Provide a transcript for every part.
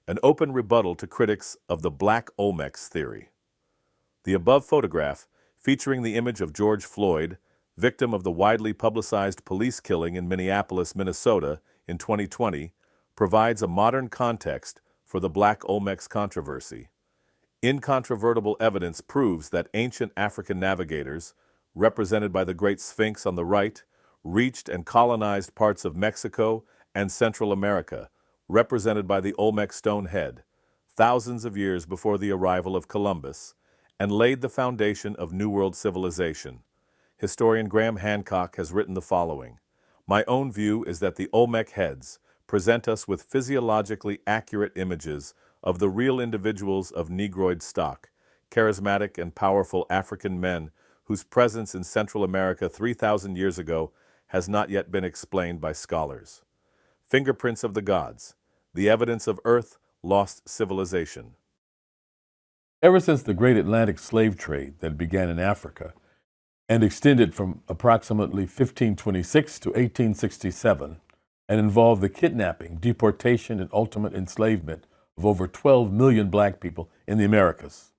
an open rebuttal to critics of the Black Olmecs Theory. The above photograph, featuring the image of George Floyd, victim of the widely publicized police killing in Minneapolis, Minnesota in 2020, provides a modern context for the Black Olmecs controversy. Incontrovertible evidence proves that ancient African navigators, represented by the Great Sphinx on the right, reached and colonized parts of Mexico and Central America, represented by the Olmec stone head, thousands of years before the arrival of Columbus, and laid the foundation of New World civilization. Historian Graham Hancock has written the following: "My own view is that the Olmec heads present us with physiologically accurate images of the real individuals of Negroid stock, charismatic and powerful African men whose presence in Central America 3,000 years ago has not yet been explained by scholars. Fingerprints of the gods, the evidence of Earth-lost civilization." Ever since the great Atlantic slave trade that began in Africa and extended from approximately 1526 to 1867 and involved the kidnapping, deportation, and ultimate enslavement of over 12 million black people in the Americas,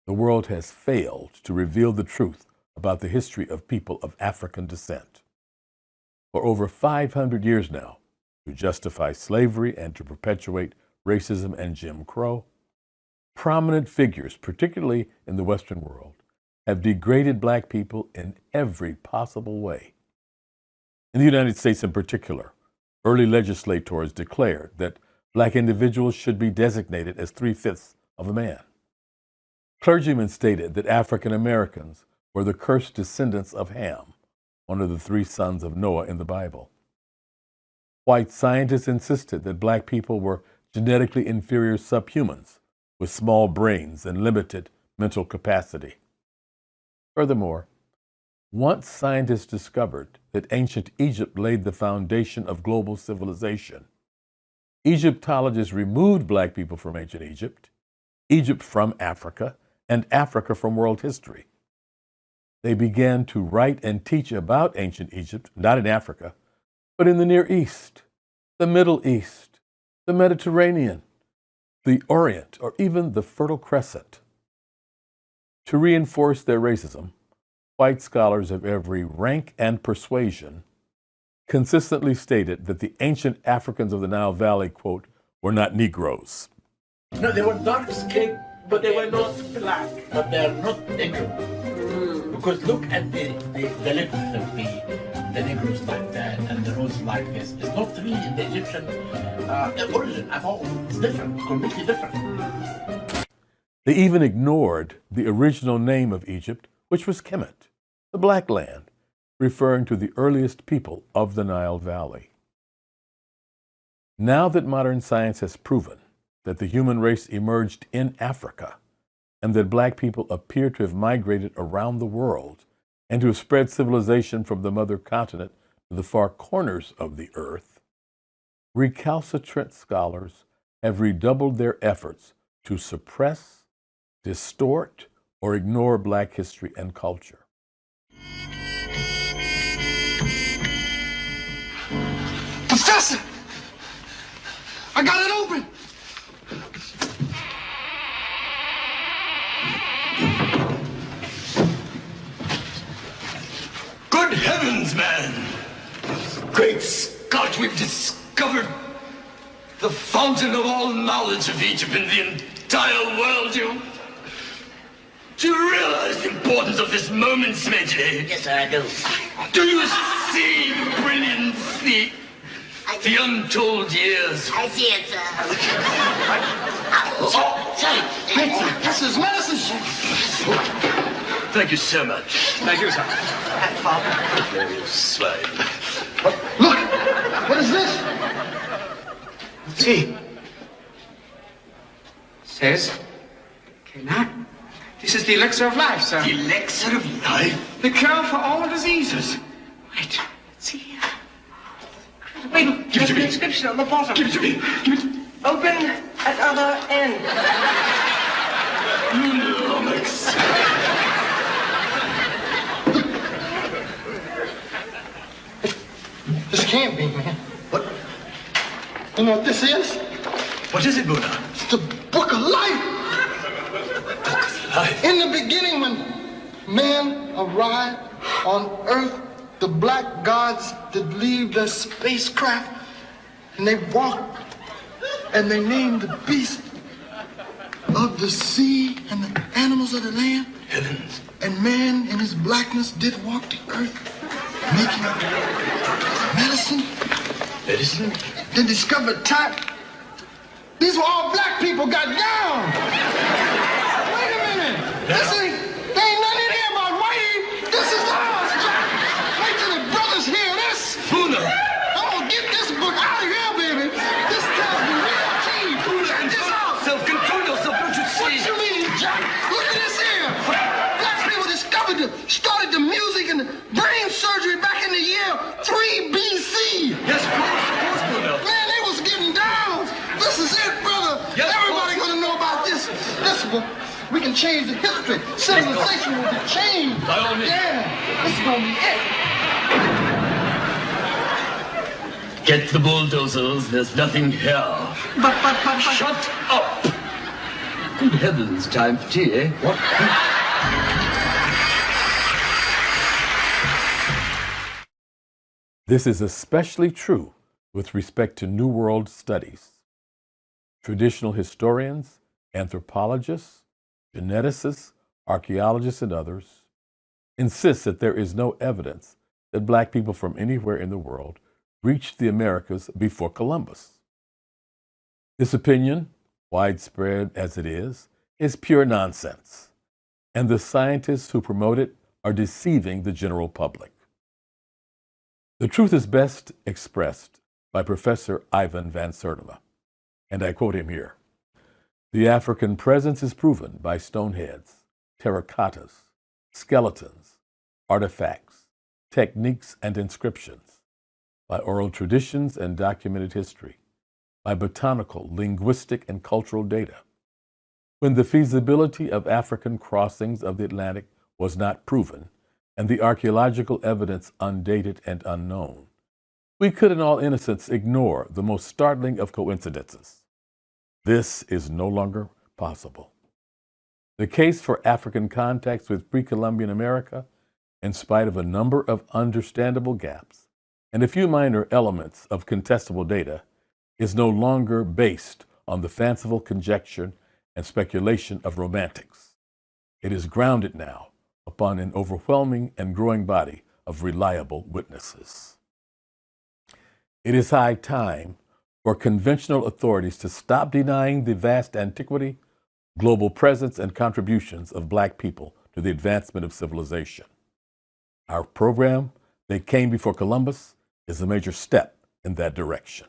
the world has failed to reveal the truth about the history of people of African descent. For over 500 years now, to justify slavery and to perpetuate racism and Jim Crow, prominent figures, particularly in the Western world, have degraded black people in every possible way. In the United States in particular, early legislators declared that black individuals should be designated as 3/5 of a man. Clergymen stated that African Americans were the cursed descendants of Ham, one of the 3 sons of Noah in the Bible. White scientists insisted that black people were genetically inferior subhumans with small brains and limited mental capacity. Furthermore, once scientists discovered that ancient Egypt laid the foundation of global civilization, Egyptologists removed black people from ancient Egypt, Egypt from Africa, and Africa from world history. They began to write and teach about ancient Egypt, not in Africa, but in the Near East, the Middle East, the Mediterranean, the Orient, or even the Fertile Crescent. To reinforce their racism, white scholars of every rank and persuasion consistently stated that the ancient Africans of the Nile Valley, quote, were not Negroes. No, they were dark skinned, but they were not black, but they are not Negro. Because look at the lips of the Negroes like that and the nose like this. It's not really the Egyptian origin at all. It's different, completely different. They even ignored the original name of Egypt, which was Kemet, the Black Land, referring to the earliest people of the Nile Valley. Now that modern science has proven that the human race emerged in Africa and that black people appear to have migrated around the world and to have spread civilization from the mother continent to the far corners of the earth, recalcitrant scholars have redoubled their efforts to suppress, distort, or ignore black history and culture. Professor! I got it open! Good heavens, man! Great Scott, we've discovered the fountain of all knowledge of Egypt in the entire world. Do you realize the importance of this moment, Smedley? Yes, sir, I do. Do you see the brilliance, the untold years? I see it, sir. Sir, this is medicine. Thank you so much. Thank you, sir. You slave. Look! What is this? See. Says, cannot. This is the elixir of life, sir. The elixir of life? The cure for all diseases. Wait, let's see here. Wait, Give it to me. The inscription on the bottom. Give it to me. Give it to me. Open at other end. Olmecs. This can't be, man. What? You know what this is? What is it, Buddha? It's the book of life. Book of life. In the beginning, when man arrived on Earth, the black gods did leave their spacecraft, and they walked, and they named the beasts of the sea and the animals of the land. Heavens. And man in his blackness did walk the earth, making medicine. Medicine? They discovered type. These were all black people got down. Wait a minute. There ain't nothing in here about white. This is ours, Jack. Wait till the brothers hear this. Buddha. I'm gonna get this book out of here, baby. This tells the real tea. Check this out. Self-control yourself, don't you What see? you mean, Jack? Look at this here. Black people started the music and the brain surgery back in the year 3 BC. Yes, of course, Buddha. Man, they was getting down. This is it, brother. Yes, Everybody gonna know about this. This book. We can change the history. Civilization will be changed. By all means. Yeah, this is gonna be it. Get the bulldozers, there's nothing here. But. Shut up! Good heavens, time for tea, eh? What? This is especially true with respect to New World studies. Traditional historians, anthropologists, geneticists, archaeologists, and others insist that there is no evidence that black people from anywhere in the world reached the Americas before Columbus. This opinion, widespread as it is pure nonsense, and the scientists who promote it are deceiving the general public. The truth is best expressed by Professor Ivan van Sertima, and I quote him here. The African presence is proven by stone heads, terracottas, skeletons, artifacts, techniques, and inscriptions, by oral traditions and documented history, by botanical, linguistic, and cultural data. When the feasibility of African crossings of the Atlantic was not proven, and the archaeological evidence undated and unknown, we could in all innocence ignore the most startling of coincidences. This is no longer possible. The case for African contacts with pre-Columbian America, in spite of a number of understandable gaps and a few minor elements of contestable data, is no longer based on the fanciful conjecture and speculation of romantics. It is grounded now upon an overwhelming and growing body of reliable witnesses. It is high time for conventional authorities to stop denying the vast antiquity, global presence, and contributions of black people to the advancement of civilization. Our program, They Came Before Columbus, is a major step in that direction.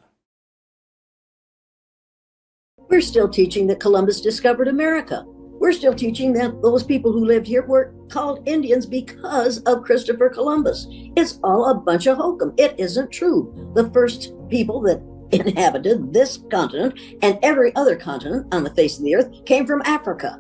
We're still teaching that Columbus discovered America. We're still teaching that those people who lived here were called Indians because of Christopher Columbus. It's all a bunch of hokum. It isn't true. The first people that inhabited this continent and every other continent on the face of the earth came from Africa.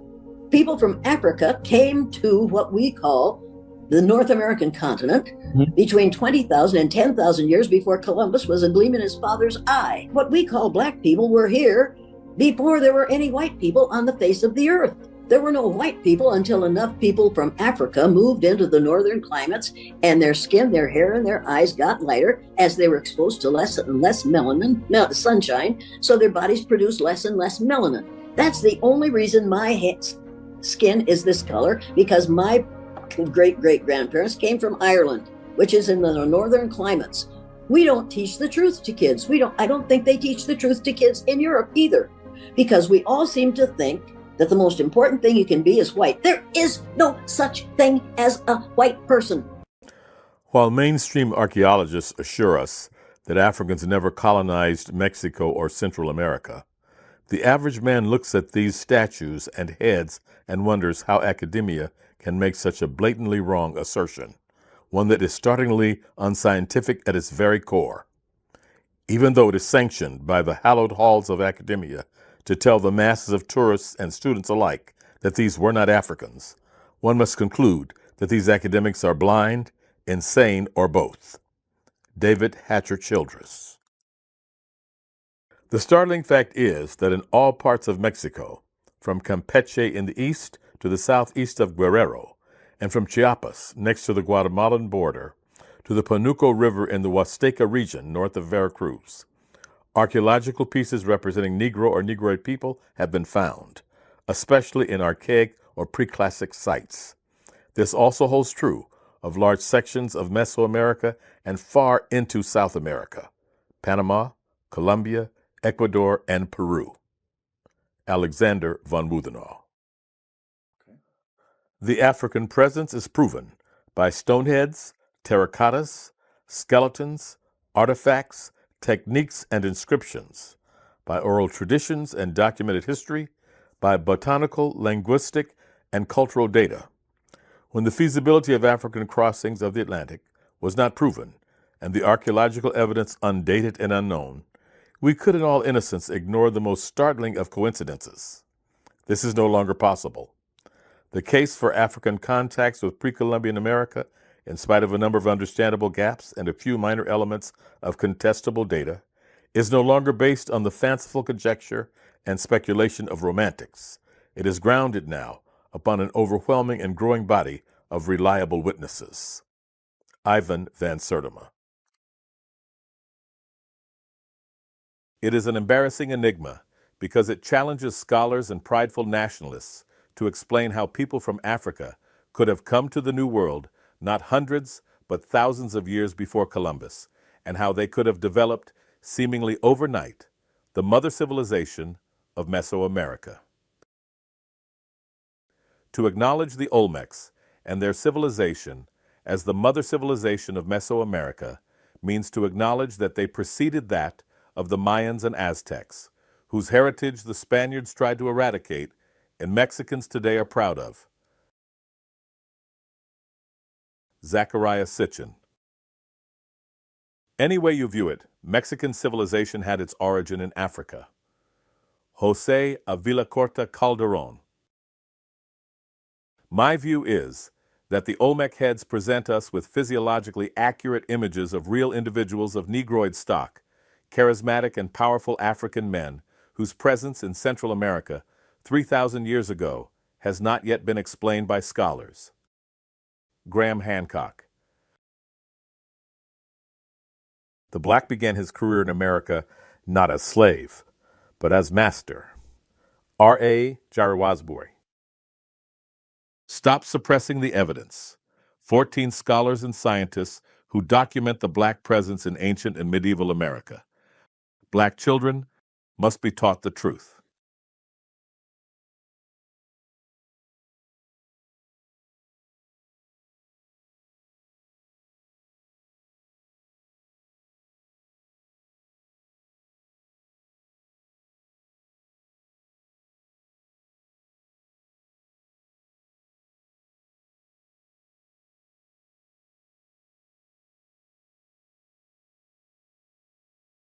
People from Africa came to what we call the North American continent between 20,000 and 10,000 years before Columbus was a gleam in his father's eye. What we call black people were here before there were any white people on the face of the earth. There were no white people until enough people from Africa moved into the northern climates, and their skin, their hair, and their eyes got lighter as they were exposed to less and less sunshine, so their bodies produced less and less melanin. That's the only reason my skin is this color, because my great-great-grandparents came from Ireland, which is in the northern climates. We don't teach the truth to kids. I don't think they teach the truth to kids in Europe either, because we all seem to think that the most important thing you can be is white. There is no such thing as a white person. While mainstream archaeologists assure us that Africans never colonized Mexico or Central America, the average man looks at these statues and heads and wonders how academia can make such a blatantly wrong assertion, one that is startlingly unscientific at its very core. Even though it is sanctioned by the hallowed halls of academia to tell the masses of tourists and students alike that these were not Africans, one must conclude that these academics are blind, insane, or both. David Hatcher Childress. The startling fact is that in all parts of Mexico, from Campeche in the east to the southeast of Guerrero, and from Chiapas next to the Guatemalan border to the Panuco River in the Huasteca region north of Veracruz, archaeological pieces representing Negro or Negroid people have been found, especially in archaic or pre-classic sites. This also holds true of large sections of Mesoamerica and far into South America, Panama, Colombia, Ecuador, and Peru. Alexander von Wudenau. The African presence is proven by stoneheads, terracottas, skeletons, artifacts, techniques, and inscriptions, by oral traditions and documented history, by botanical, linguistic, and cultural data. When the feasibility of African crossings of the Atlantic was not proven, and the archaeological evidence undated and unknown, we could in all innocence ignore the most startling of coincidences. This is no longer possible. The case for African contacts with pre-Columbian America, in spite of a number of understandable gaps and a few minor elements of contestable data, is no longer based on the fanciful conjecture and speculation of romantics. It is grounded now upon an overwhelming and growing body of reliable witnesses. Ivan van Sertima. It is an embarrassing enigma because it challenges scholars and prideful nationalists to explain how people from Africa could have come to the New World not hundreds but thousands of years before Columbus, and how they could have developed, seemingly overnight, the mother civilization of Mesoamerica. To acknowledge the Olmecs and their civilization as the mother civilization of Mesoamerica means to acknowledge that they preceded that of the Mayans and Aztecs, whose heritage the Spaniards tried to eradicate and Mexicans today are proud of. Zachariah Sitchin. Any way you view it, Mexican civilization had its origin in Africa. Jose Avilacorta Calderon. My view is that the Olmec heads present us with physiologically accurate images of real individuals of Negroid stock, charismatic and powerful African men whose presence in Central America 3,000 years ago has not yet been explained by scholars. Graham Hancock. The Black began his career in America not as slave, but as master. R.A. Jarawazburi. Stop suppressing the evidence. 14 scholars and scientists who document the Black presence in ancient and medieval America. Black children must be taught the truth.